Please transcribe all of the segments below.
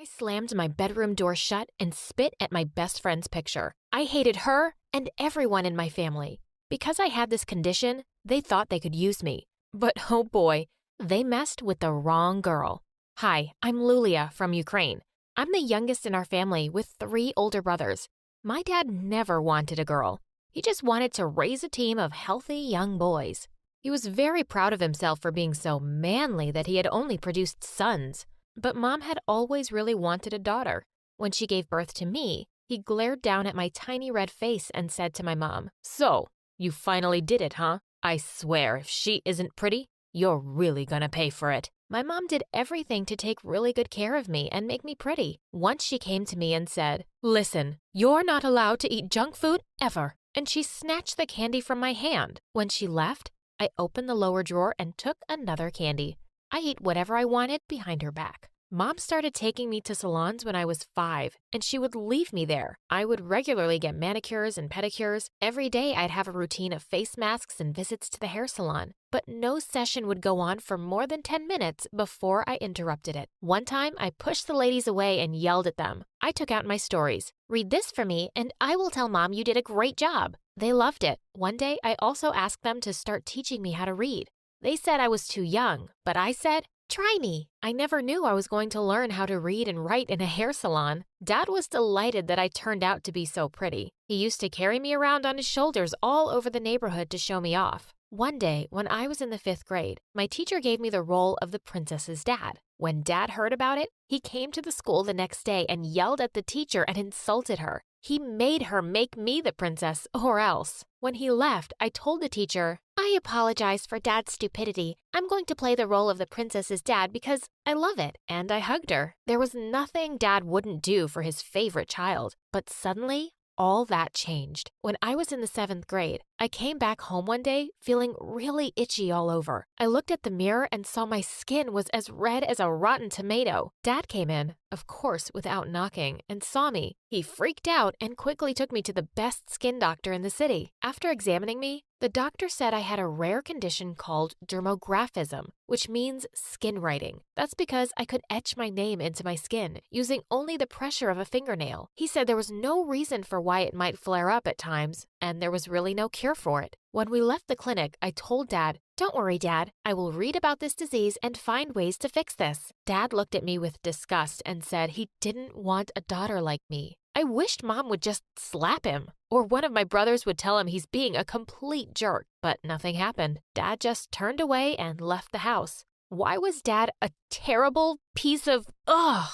I slammed my bedroom door shut and spit at my best friend's picture. I hated her and everyone in my family. Because I had this condition, they thought they could use me. But oh boy, they messed with the wrong girl. Hi, I'm Lulia from Ukraine. I'm the youngest in our family with 3 older brothers. My dad never wanted a girl. He just wanted to raise a team of healthy young boys. He was very proud of himself for being so manly that he had only produced sons. But Mom had always really wanted a daughter. When she gave birth to me, he glared down at my tiny red face and said to my mom, "So, you finally did it, huh? I swear if she isn't pretty, you're really gonna pay for it." My mom did everything to take really good care of me and make me pretty. Once she came to me and said, "Listen, you're not allowed to eat junk food ever." And she snatched the candy from my hand. When she left, I opened the lower drawer and took another candy. I ate whatever I wanted behind her back. Mom started taking me to salons when I was 5, and she would leave me there. I would regularly get manicures and pedicures. Every day I'd have a routine of face masks and visits to the hair salon. But no session would go on for more than 10 minutes before I interrupted it. One time, I pushed the ladies away and yelled at them. I took out my stories. "Read this for me, and I will tell Mom you did a great job." They loved it. One day, I also asked them to start teaching me how to read. They said I was too young, but I said, "Try me." I never knew I was going to learn how to read and write in a hair salon. Dad was delighted that I turned out to be so pretty. He used to carry me around on his shoulders all over the neighborhood to show me off. One day, when I was in the 5th grade, my teacher gave me the role of the princess's dad. When Dad heard about it, he came to the school the next day and yelled at the teacher and insulted her. He made her make me the princess or else. When he left, I told the teacher, "I apologize for Dad's stupidity. I'm going to play the role of the princess's dad because I love it." And I hugged her. There was nothing Dad wouldn't do for his favorite child. But suddenly, all that changed. When I was in the 7th grade, I came back home one day feeling really itchy all over. I looked at the mirror and saw my skin was as red as a rotten tomato. Dad came in, of course without knocking, and saw me. He freaked out and quickly took me to the best skin doctor in the city. After examining me, the doctor said I had a rare condition called dermographism, which means skin writing. That's because I could etch my name into my skin using only the pressure of a fingernail. He said there was no reason for why it might flare up at times, and there was really no cure for it. When we left the clinic, I told Dad, "Don't worry, Dad. I will read about this disease and find ways to fix this." Dad looked at me with disgust and said he didn't want a daughter like me. I wished Mom would just slap him, or one of my brothers would tell him he's being a complete jerk. But nothing happened. Dad just turned away and left the house. Why was Dad a terrible piece of ugh?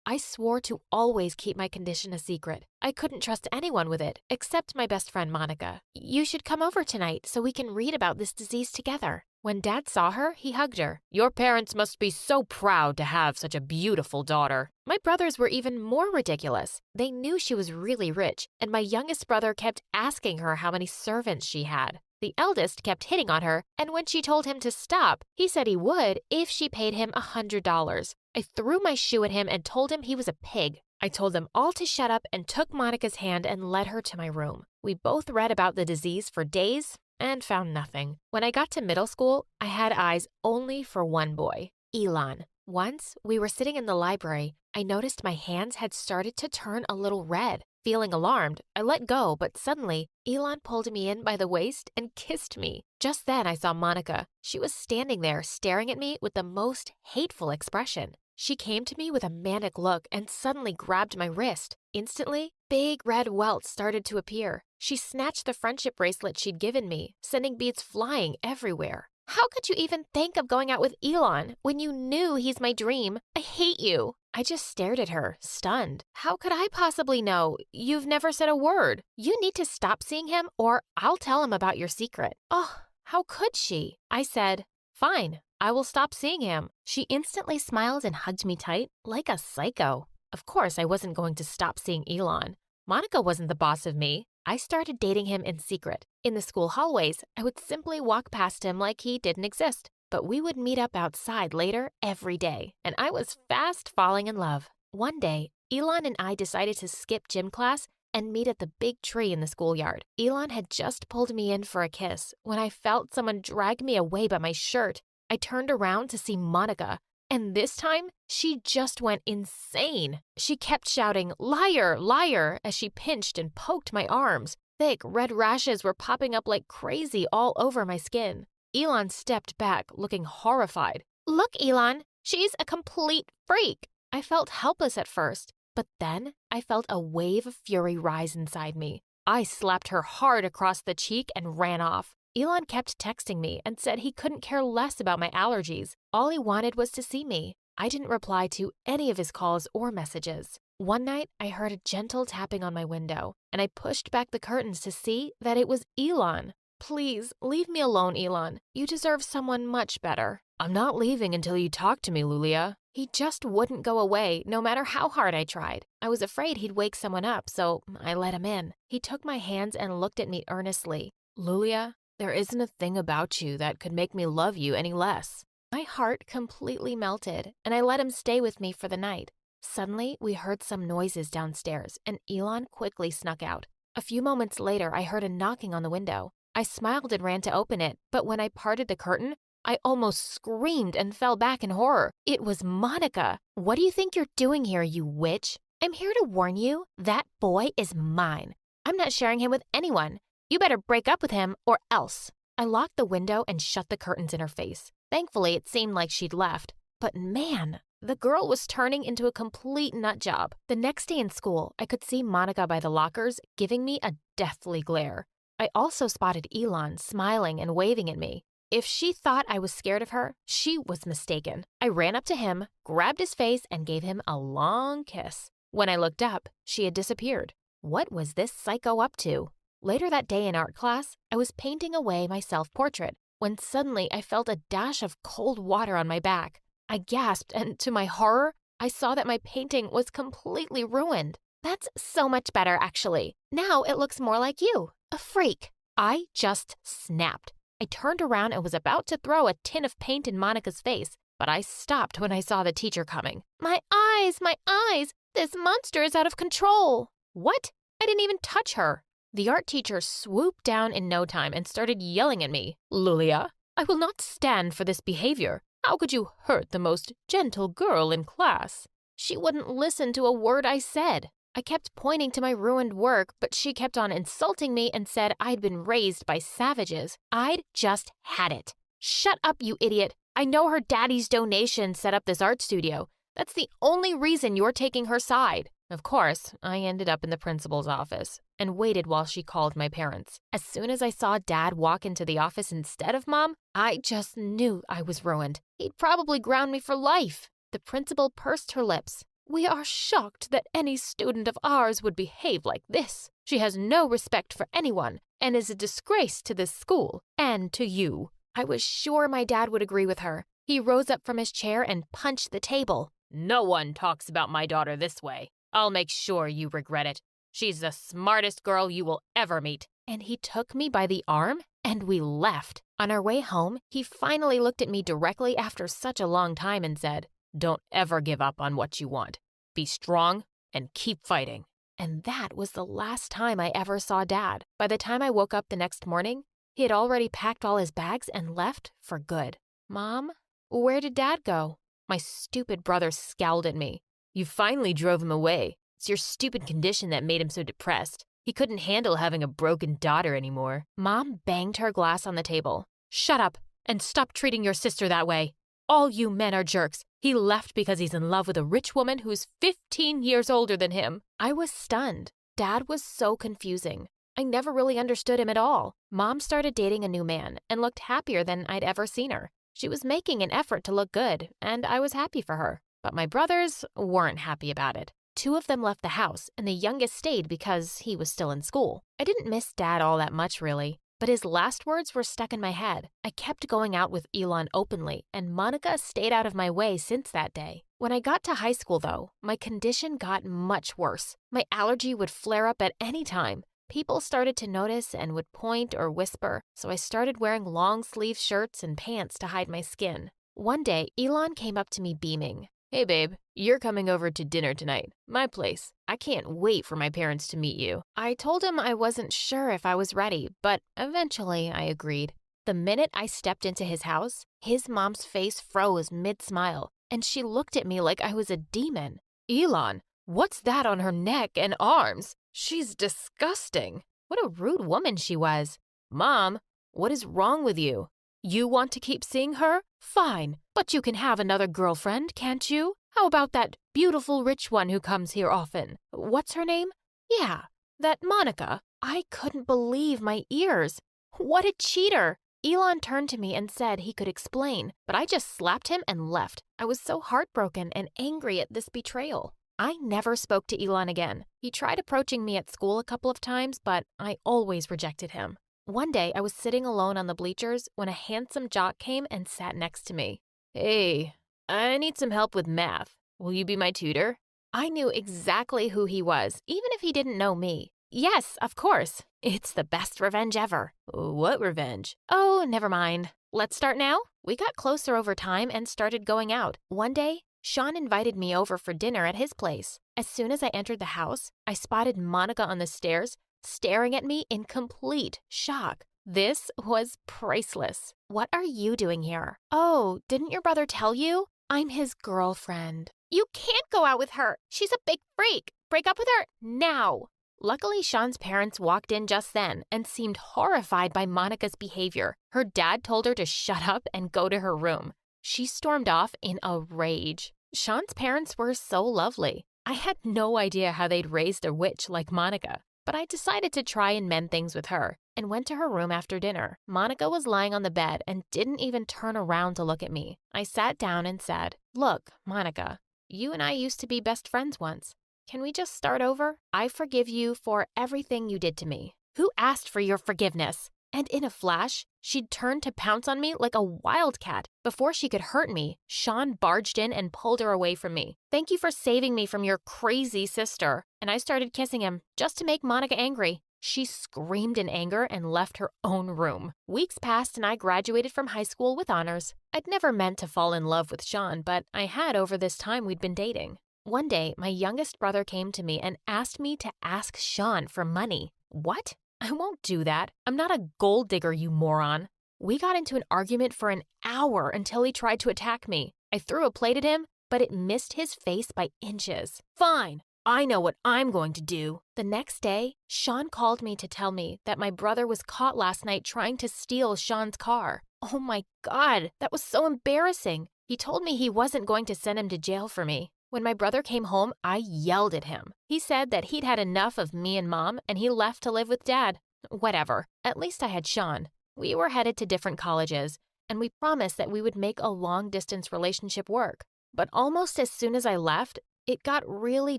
I swore to always keep my condition a secret. I couldn't trust anyone with it, except my best friend Monica. "You should come over tonight so we can read about this disease together." When Dad saw her, he hugged her. "Your parents must be so proud to have such a beautiful daughter." My brothers were even more ridiculous. They knew she was really rich, and my youngest brother kept asking her how many servants she had. The eldest kept hitting on her, and when she told him to stop, he said he would if she paid him $100. I threw my shoe at him and told him he was a pig. I told them all to shut up and took Monica's hand and led her to my room. We both read about the disease for days and found nothing. When I got to middle school, I had eyes only for one boy, Elon. Once, we were sitting in the library. I noticed my hands had started to turn a little red. Feeling alarmed, I let go, but suddenly, Elon pulled me in by the waist and kissed me. Just then, I saw Monica. She was standing there, staring at me with the most hateful expression. She came to me with a manic look and suddenly grabbed my wrist. Instantly, big red welts started to appear. She snatched the friendship bracelet she'd given me, sending beads flying everywhere. "How could you even think of going out with Elon when you knew he's my dream? I hate you." I just stared at her, stunned. "How could I possibly know? You've never said a word. You need to stop seeing him or I'll tell him about your secret." "Oh, how could she?" I said, "Fine, I will stop seeing him." She instantly smiled and hugged me tight, like a psycho. Of course, I wasn't going to stop seeing Elon. Monica wasn't the boss of me. I started dating him in secret. In the school hallways, I would simply walk past him like he didn't exist. But we would meet up outside later every day, and I was fast falling in love. One day, Elon and I decided to skip gym class and meet at the big tree in the schoolyard. Elon had just pulled me in for a kiss when I felt someone drag me away by my shirt. I turned around to see Monica. And this time, she just went insane. She kept shouting, "Liar, liar," as she pinched and poked my arms. Thick red rashes were popping up like crazy all over my skin. Elon stepped back, looking horrified. "Look, Elon, she's a complete freak." I felt helpless at first, but then I felt a wave of fury rise inside me. I slapped her hard across the cheek and ran off. Elon kept texting me and said he couldn't care less about my allergies. All he wanted was to see me. I didn't reply to any of his calls or messages. One night, I heard a gentle tapping on my window, and I pushed back the curtains to see that it was Elon. "Please, leave me alone, Elon. You deserve someone much better." "I'm not leaving until you talk to me, Lulia." He just wouldn't go away, no matter how hard I tried. I was afraid he'd wake someone up, so I let him in. He took my hands and looked at me earnestly. "Lulia, there isn't a thing about you that could make me love you any less." My heart completely melted, and I let him stay with me for the night. Suddenly, we heard some noises downstairs, and Elon quickly snuck out. A few moments later, I heard a knocking on the window. I smiled and ran to open it, but when I parted the curtain, I almost screamed and fell back in horror. It was Monica. "What do you think you're doing here, you witch?" "I'm here to warn you, that boy is mine. I'm not sharing him with anyone. You better break up with him or else." I locked the window and shut the curtains in her face. Thankfully, it seemed like she'd left. But man, the girl was turning into a complete nut job. The next day in school, I could see Monica by the lockers giving me a deathly glare. I also spotted Elon smiling and waving at me. If she thought I was scared of her, she was mistaken. I ran up to him, grabbed his face, and gave him a long kiss. When I looked up, she had disappeared. What was this psycho up to? Later that day in art class, I was painting away my self-portrait when suddenly I felt a dash of cold water on my back. I gasped, and to my horror, I saw that my painting was completely ruined. "That's so much better, actually. Now it looks more like you, a freak." I just snapped. I turned around and was about to throw a tin of paint in Monica's face, but I stopped when I saw the teacher coming. My eyes! My eyes! This monster is out of control." "What? I didn't even touch her." The art teacher swooped down in no time and started yelling at me. "Lulia, I will not stand for this behavior. How could you hurt the most gentle girl in class?" She wouldn't listen to a word I said. I kept pointing to my ruined work, but she kept on insulting me and said I'd been raised by savages. I'd just had it. "Shut up, you idiot. I know her daddy's donation set up this art studio. That's the only reason you're taking her side." Of course, I ended up in the principal's office and waited while she called my parents. As soon as I saw Dad walk into the office instead of Mom, I just knew I was ruined. He'd probably ground me for life. The principal pursed her lips. "We are shocked that any student of ours would behave like this. She has no respect for anyone and is a disgrace to this school and to you." I was sure my dad would agree with her. He rose up from his chair and punched the table. "No one talks about my daughter this way. I'll make sure you regret it. She's the smartest girl you will ever meet." And he took me by the arm and we left. On our way home, he finally looked at me directly after such a long time and said, "Don't ever give up on what you want. Be strong and keep fighting." And that was the last time I ever saw Dad. By the time I woke up the next morning, he had already packed all his bags and left for good. "Mom, where did Dad go?" My stupid brother scowled at me. "You finally drove him away. It's your stupid condition that made him so depressed. He couldn't handle having a broken daughter anymore." Mom banged her glass on the table. "Shut up and stop treating your sister that way. All you men are jerks. He left because he's in love with a rich woman who's 15 years older than him." I was stunned. Dad was so confusing. I never really understood him at all. Mom started dating a new man and looked happier than I'd ever seen her. She was making an effort to look good, and I was happy for her. But my brothers weren't happy about it. 2 of them left the house, and the youngest stayed because he was still in school. I didn't miss Dad all that much, really, but his last words were stuck in my head. I kept going out with Elon openly, and Monica stayed out of my way since that day. When I got to high school, though, my condition got much worse. My allergy would flare up at any time. People started to notice and would point or whisper, so I started wearing long-sleeve shirts and pants to hide my skin. One day, Elon came up to me beaming. "Hey babe, you're coming over to dinner tonight, my place. I can't wait for my parents to meet you." I told him I wasn't sure if I was ready, but eventually I agreed. The minute I stepped into his house, his mom's face froze mid-smile. and she looked at me like I was a demon. Elon, what's that on her neck and arms? She's disgusting. What a rude woman she was. Mom, what is wrong with you? You want to keep seeing her? Fine, but you can have another girlfriend, can't you? How about that beautiful rich one who comes here often? What's her name? Yeah, that Monica. I couldn't believe my ears. What a cheater! Elon turned to me and said he could explain, but I just slapped him and left. I was so heartbroken and angry at this betrayal. I never spoke to Elon again. He tried approaching me at school a couple of times, but I always rejected him. One day, I was sitting alone on the bleachers when a handsome jock came and sat next to me. Hey, I need some help with math. Will you be my tutor? I knew exactly who he was, even if he didn't know me. Yes, of course. It's the best revenge ever. What revenge? Oh, never mind. Let's start now? We got closer over time and started going out. One day, Sean invited me over for dinner at his place. As soon as I entered the house, I spotted Monica on the stairs, staring at me in complete shock. This was priceless. What are you doing here? Oh, didn't your brother tell you? I'm his girlfriend. You can't go out with her. She's a big freak. Break up with her now. Luckily, Sean's parents walked in just then and seemed horrified by Monica's behavior. Her dad told her to shut up and go to her room. She stormed off in a rage. Sean's parents were so lovely. I had no idea how they'd raised a witch like Monica, but I decided to try and mend things with her and went to her room after dinner. Monica was lying on the bed and didn't even turn around to look at me. I sat down and said, "Look, Monica, you and I used to be best friends once. Can we just start over? I forgive you for everything you did to me." Who asked for your forgiveness? And in a flash, she'd turned to pounce on me like a wildcat. Before she could hurt me, Sean barged in and pulled her away from me. "Thank you for saving me from your crazy sister." And I started kissing him, just to make Monica angry. She screamed in anger and left her own room. Weeks passed and I graduated from high school with honors. I'd never meant to fall in love with Sean, but I had over this time we'd been dating. One day, my youngest brother came to me and asked me to ask Sean for money. What? I won't do that. I'm not a gold digger, you moron. We got into an argument for an hour until he tried to attack me. I threw a plate at him, but it missed his face by inches. Fine, I know what I'm going to do. The next day, Sean called me to tell me that my brother was caught last night trying to steal Sean's car. Oh my God, that was so embarrassing. He told me he wasn't going to send him to jail for me. When my brother came home, I yelled at him. He said that he'd had enough of me and Mom, and he left to live with Dad. Whatever. At least I had Sean. We were headed to different colleges, and we promised that we would make a long-distance relationship work. But almost as soon as I left, it got really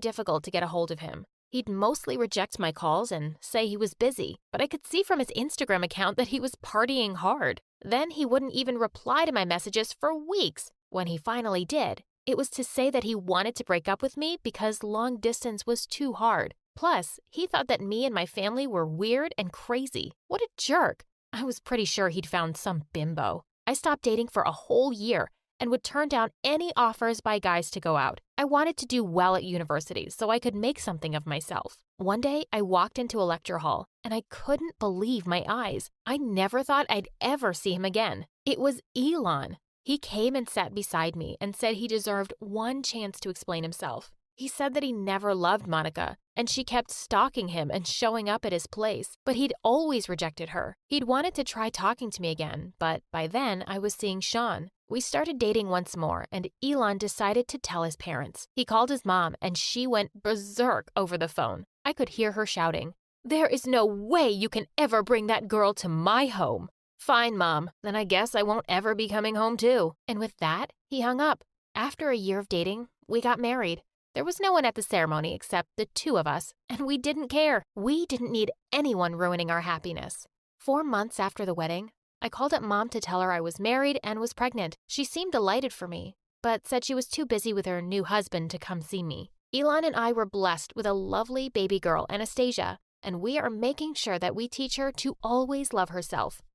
difficult to get a hold of him. He'd mostly reject my calls and say he was busy, but I could see from his Instagram account that he was partying hard. Then he wouldn't even reply to my messages for weeks. When he finally did, it was to say that he wanted to break up with me because long distance was too hard. Plus, he thought that me and my family were weird and crazy. What a jerk. I was pretty sure he'd found some bimbo. I stopped dating for a whole year and would turn down any offers by guys to go out. I wanted to do well at university so I could make something of myself. One day, I walked into a lecture hall and I couldn't believe my eyes. I never thought I'd ever see him again. It was Elon. He came and sat beside me and said he deserved one chance to explain himself. He said that he never loved Monica, and she kept stalking him and showing up at his place, but he'd always rejected her. He'd wanted to try talking to me again, but by then I was seeing Sean. We started dating once more, and Elon decided to tell his parents. He called his mom, and she went berserk over the phone. I could hear her shouting, "There is no way you can ever bring that girl to my home." "Fine, Mom. Then I guess I won't ever be coming home too." And with that, he hung up. After a year of dating, we got married. There was no one at the ceremony except the two of us, and we didn't care. We didn't need anyone ruining our happiness. 4 months after the wedding, I called up Mom to tell her I was married and was pregnant. She seemed delighted for me, but said she was too busy with her new husband to come see me. Elon and I were blessed with a lovely baby girl, Anastasia, and we are making sure that we teach her to always love herself.